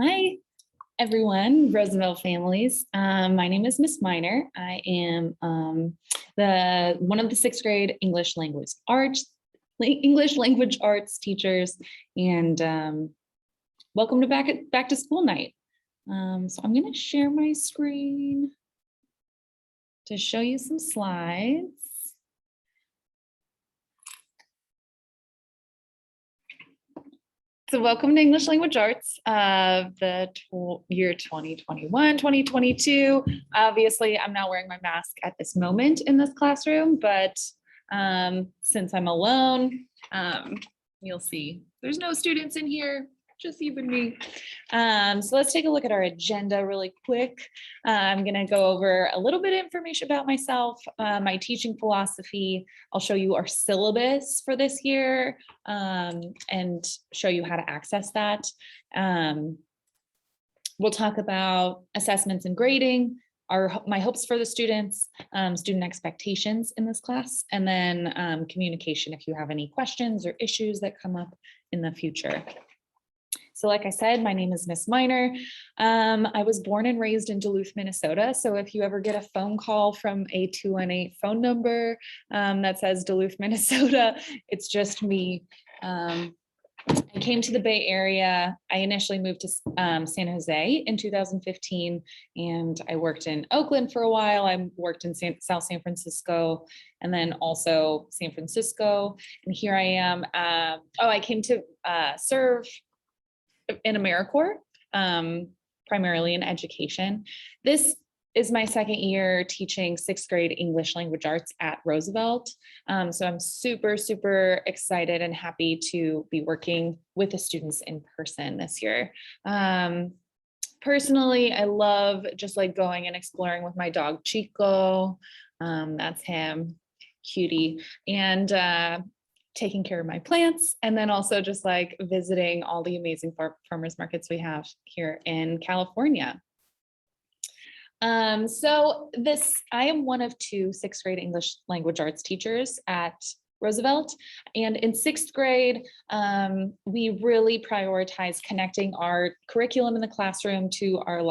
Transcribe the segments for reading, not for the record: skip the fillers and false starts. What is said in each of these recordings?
Hi, everyone, Roosevelt families. My name is Miss Miner. I am the one of the sixth grade English language arts teachers, and welcome to back to school night. So I'm going to share my screen to show you some slides. So welcome to English Language Arts of the year 2021, 2022. Obviously, I'm not wearing my mask at this moment in this classroom, but since I'm alone, you'll see there's no students in here, just you and me. So let's take a look at our agenda really quick. I'm going to go over a little bit of information about myself, my teaching philosophy. I'll show you our syllabus for this year and show you how to access that. We'll talk about assessments and grading, my hopes for the students, student expectations in this class, and then communication if you have any questions or issues that come up in the future. So like I said, my name is Miss Miner. I was born and raised in Duluth, Minnesota. So if you ever get a phone call from a 218 phone number that says Duluth, Minnesota, it's just me. I came to the Bay Area. I initially moved to San Jose in 2015, and I worked in Oakland for a while. I worked in South San Francisco, and then also San Francisco. And here I am. I came to serve in AmeriCorps, primarily in education. This is my second year teaching sixth grade English language arts at Roosevelt. So I'm super, super excited and happy to be working with the students in person this year. Personally, I love just like going and exploring with my dog Chico. That's him, cutie. And taking care of my plants, and then also just like visiting all the amazing farmers markets we have here in California. I am one of two sixth grade English language arts teachers at Roosevelt. And in sixth grade, we really prioritize connecting our curriculum in the classroom to our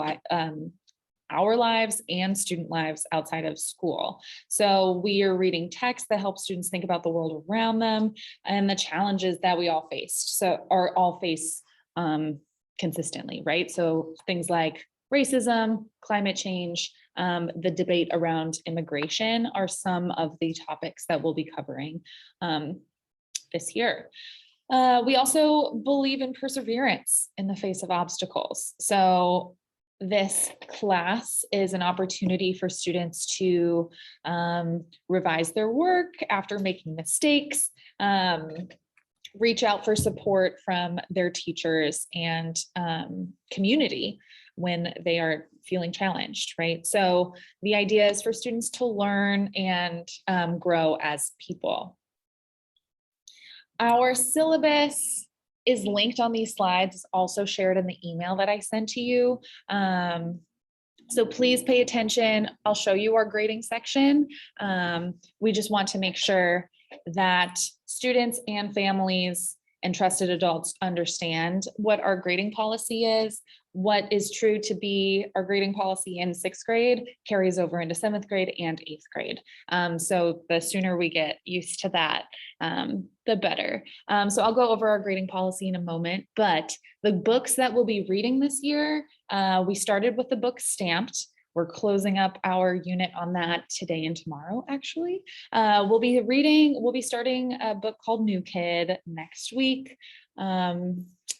lives and student lives outside of school. So we are reading texts that help students think about the world around them and the challenges that we all face consistently, right? So things like racism, climate change, the debate around immigration are some of the topics that we'll be covering this year. We also believe in perseverance in the face of obstacles. So this class is an opportunity for students to revise their work after making mistakes, reach out for support from their teachers and community when they are feeling challenged, right? So the idea is for students to learn and grow as people. Our syllabus is linked on these slides. It's also shared in the email that I sent to you. So please pay attention. I'll show you our grading section. We just want to make sure that students and families and trusted adults understand what our grading policy is. What is true to be our grading policy in sixth grade carries over into seventh grade and eighth grade. So the sooner we get used to that, the better. So I'll go over our grading policy in a moment, but the books that we'll be reading this year, we started with the book Stamped. We're closing up our unit on that today and tomorrow, actually. We'll be starting a book called New Kid next week.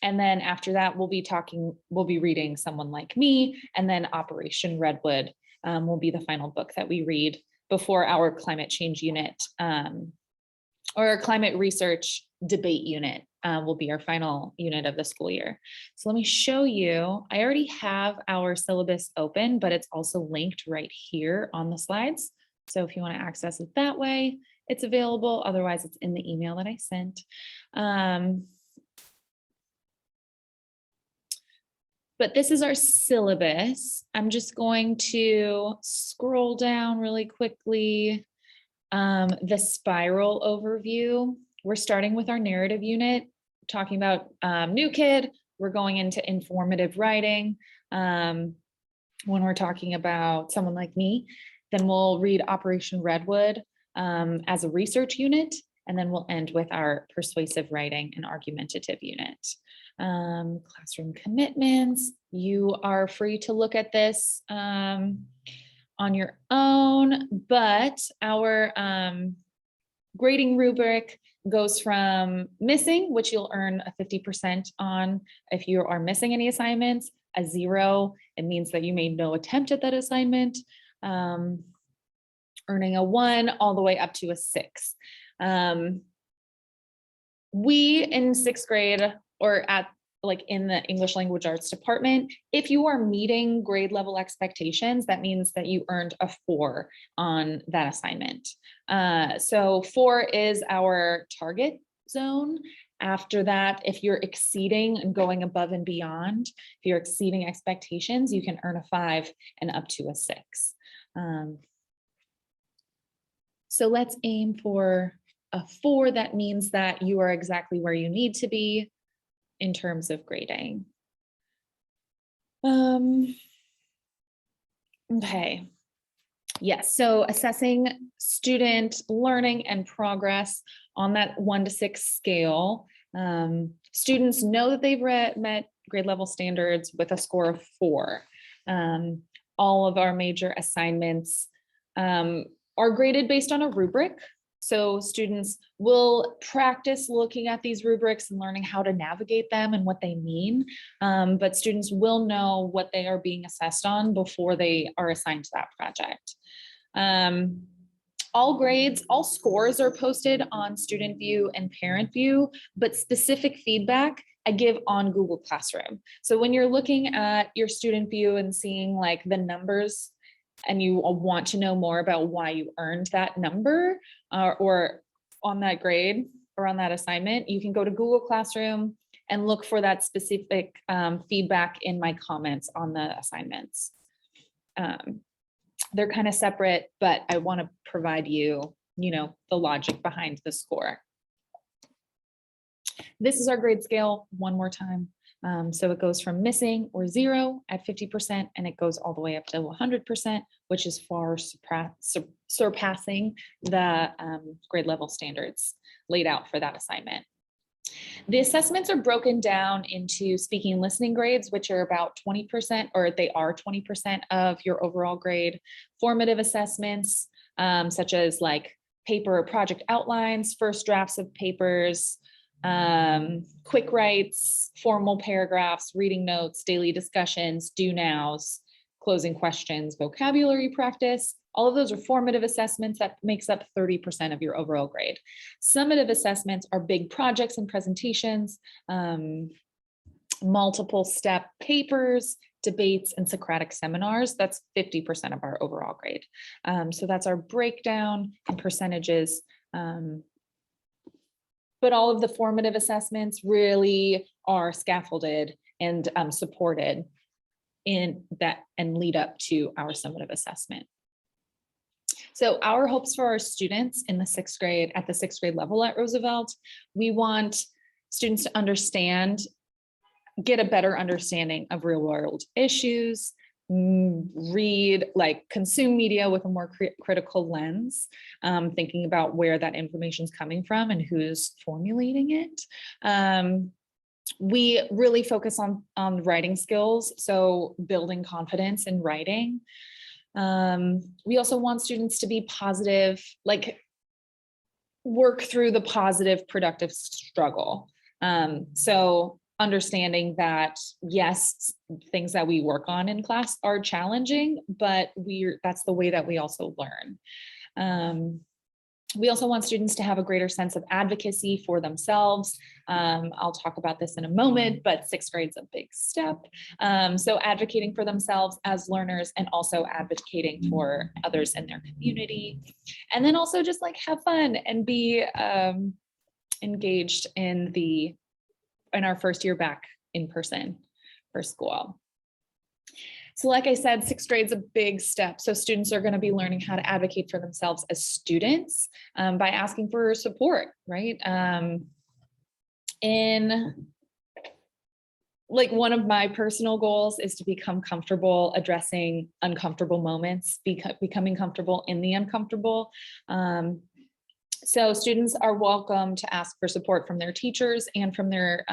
And then after that, we'll be reading Someone Like Me, and then Operation Redwood will be the final book that we read before our climate change unit or our climate research debate unit will be our final unit of the school year. So let me show you, I already have our syllabus open, but it's also linked right here on the slides. So if you want to access it that way, it's available. Otherwise, it's in the email that I sent. But this is our syllabus. I'm just going to scroll down really quickly. The spiral overview. We're starting with our narrative unit, talking about New Kid, we're going into informative writing. When we're talking about someone like me, then we'll read Operation Redwood as a research unit, and then we'll end with our persuasive writing and argumentative unit. Classroom commitments, you are free to look at this on your own, but our grading rubric goes from missing, which you'll earn a 50% on if you are missing any assignments, a 0, it means that you made no attempt at that assignment, earning a 1 all the way up to a 6. We in 6th grade or at like in the English language arts department, if you are meeting grade level expectations, that means that you earned a 4 on that assignment. So 4 is our target zone. After that, if you're exceeding and going above and beyond, if you're exceeding expectations, you can earn a 5 and up to a 6. So let's aim for a 4. That means that you are exactly where you need to be in terms of grading. Okay. Yes, so assessing student learning and progress on that 1 to 6 scale. Students know that they've met grade level standards with a score of 4. All of our major assignments are graded based on a rubric. So students will practice looking at these rubrics and learning how to navigate them and what they mean. But students will know what they are being assessed on before they are assigned to that project. All grades, all scores are posted on Student View and Parent View, but specific feedback I give on Google Classroom. So when you're looking at your Student View and seeing like the numbers and you want to know more about why you earned that number or on that grade or on that assignment, you can go to Google Classroom and look for that specific feedback in my comments on the assignments. They're kind of separate, but I want to provide you, the logic behind the score. This is our grade scale one more time. So it goes from missing or 0 at 50%, and it goes all the way up to 100%, which is far surpassing the grade level standards laid out for that assignment. The assessments are broken down into speaking and listening grades, which are about 20%, or they are 20% of your overall grade. Formative assessments, such as like paper or project outlines, first drafts of papers, quick writes, formal paragraphs, reading notes, daily discussions, do nows, closing questions, vocabulary practice. All of those are formative assessments that makes up 30% of your overall grade. Summative assessments are big projects and presentations, multiple step papers, debates, and Socratic seminars. That's 50% of our overall grade. So that's our breakdown in percentages. But all of the formative assessments really are scaffolded and supported in that and lead up to our summative assessment. So our hopes for our students in the 6th grade, at the 6th grade level at Roosevelt, we want students to get a better understanding of real world issues, consume media with a more critical lens, thinking about where that information is coming from and who's formulating it. We really focus on writing skills, so building confidence in writing. We also want students to be positive, work through the positive, productive struggle. So understanding that, yes, things that we work on in class are challenging, but that's the way that we also learn. We also want students to have a greater sense of advocacy for themselves. I'll talk about this in a moment, but 6th grade's a big step. So advocating for themselves as learners and also advocating for others in their community. And then also just have fun and be engaged in our first year back in person for school. So like I said, 6th grade's a big step. So students are going to be learning how to advocate for themselves as students by asking for support, right? In like one of my personal goals is to become comfortable addressing uncomfortable moments, becoming comfortable in the uncomfortable. So students are welcome to ask for support from their teachers and from their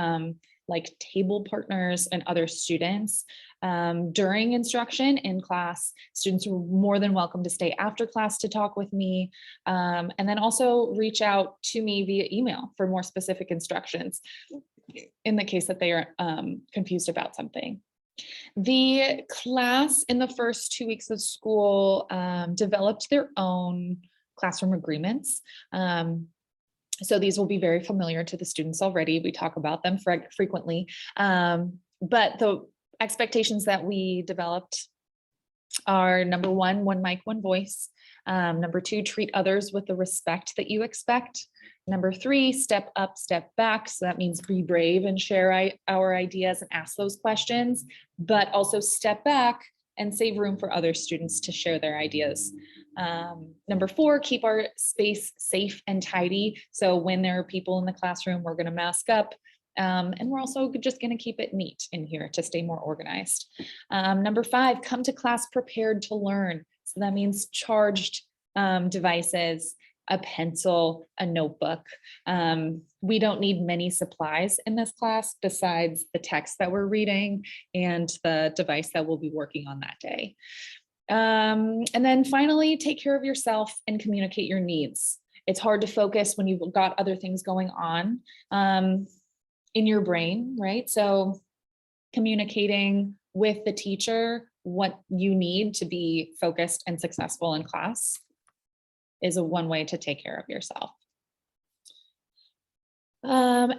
like table partners and other students. During instruction in class, students are more than welcome to stay after class to talk with me, and then also reach out to me via email for more specific instructions in the case that they are confused about something. The class in the first 2 weeks of school developed their own classroom agreements. So these will be very familiar to the students already. We talk about them frequently, but the expectations that we developed are: number one mic, one voice. Number two, treat others with the respect that you expect. Number three, step up, step back. So that means be brave and share our ideas and ask those questions, but also step back and save room for other students to share their ideas. Number four, keep our space safe and tidy. So when there are people in the classroom, we're going to mask up. And we're also just going to keep it neat in here to stay more organized. Number five, come to class prepared to learn. So that means charged devices, a pencil, a notebook. We don't need many supplies in this class besides the text that we're reading and the device that we'll be working on that day. And then finally, take care of yourself and communicate your needs. It's hard to focus when you've got other things going on in your brain, right? So communicating with the teacher what you need to be focused and successful in class is one way to take care of yourself.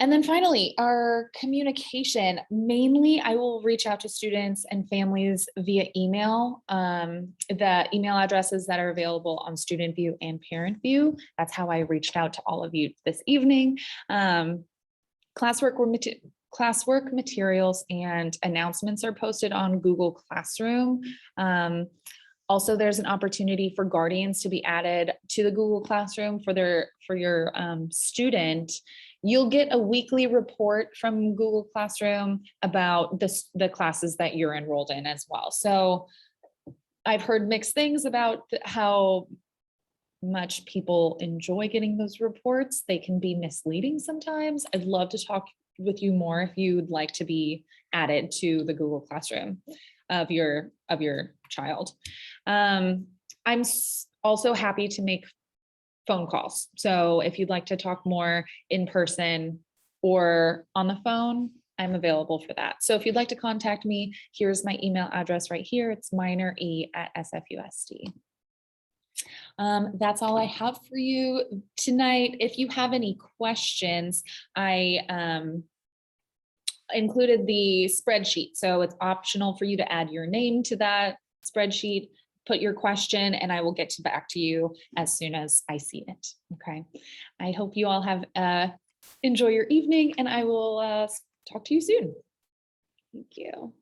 And then finally, our communication. Mainly, I will reach out to students and families via email. The email addresses that are available on Student View and Parent View. That's how I reached out to all of you this evening. Classwork materials and announcements are posted on Google Classroom. Also, there's an opportunity for guardians to be added to the Google Classroom for your student. You'll get a weekly report from Google Classroom about the classes that you're enrolled in as well. So I've heard mixed things about how much people enjoy getting those reports. They can be misleading sometimes. I'd love to talk with you more if you'd like to be added to the Google Classroom of your child. I'm also happy to make phone calls. So if you'd like to talk more in person or on the phone, I'm available for that. So if you'd like to contact me, here's my email address right here. It's minery@sfusd. That's all I have for you tonight. If you have any questions, I included the spreadsheet. So it's optional for you to add your name to that spreadsheet, put your question, and I will get back to you as soon as I see it. Okay. I hope you all have enjoy your evening, and I will talk to you soon. Thank you.